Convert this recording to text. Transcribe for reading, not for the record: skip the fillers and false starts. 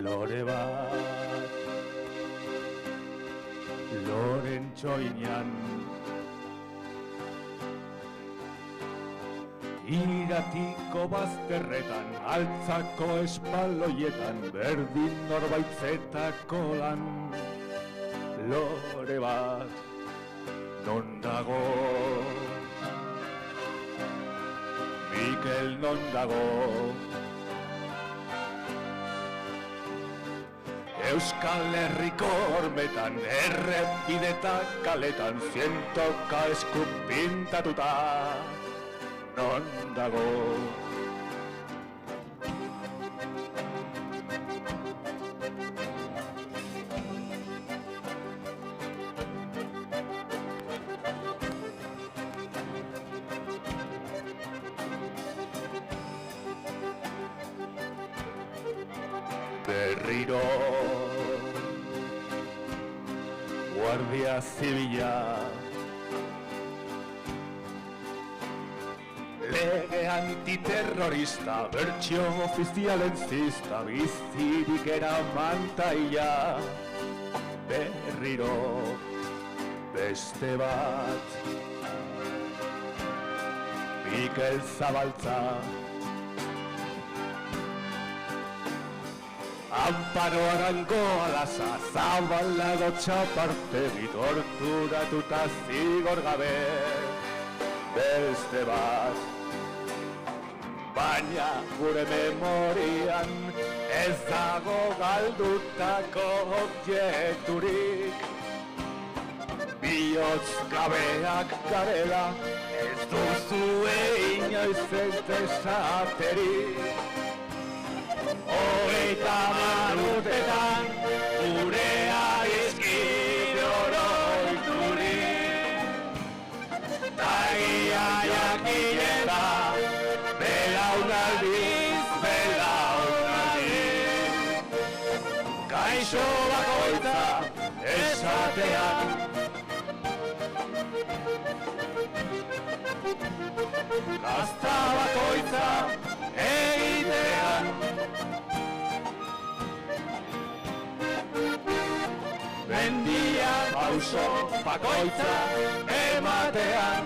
Lore bat, loren txoinean, iratiko bazterretan, altzako espaloietan, berdin norbaitzetako lan. Lore bat, non dago? Mikel non dago? Euskal Herriko hormetan, errepidetak kaletan, zientoka esku pintatuta, non dago? Berriro Guardia Zibila lege antiterrorista, bertsio ofizialen zista, bizirik eraman taia. Berriro beste bat Mikel Zabaltza, Amparo Arango Alaza, Zabalago Txapartegi, torturatuta zigor gabe. Beste bat, baina gure memorian ez dago galdutako objekturik. Bihotz gabeak garela, ez duzue inoiz ez desaterik. Hogeita urtetan gurea izkide oroiturik, tagia jakinen da, belaunaldiz, belaunaldiz. Gaixo bakoitza esatean, gazta bakoitza egitean, mendia pauso bakoitza ematean.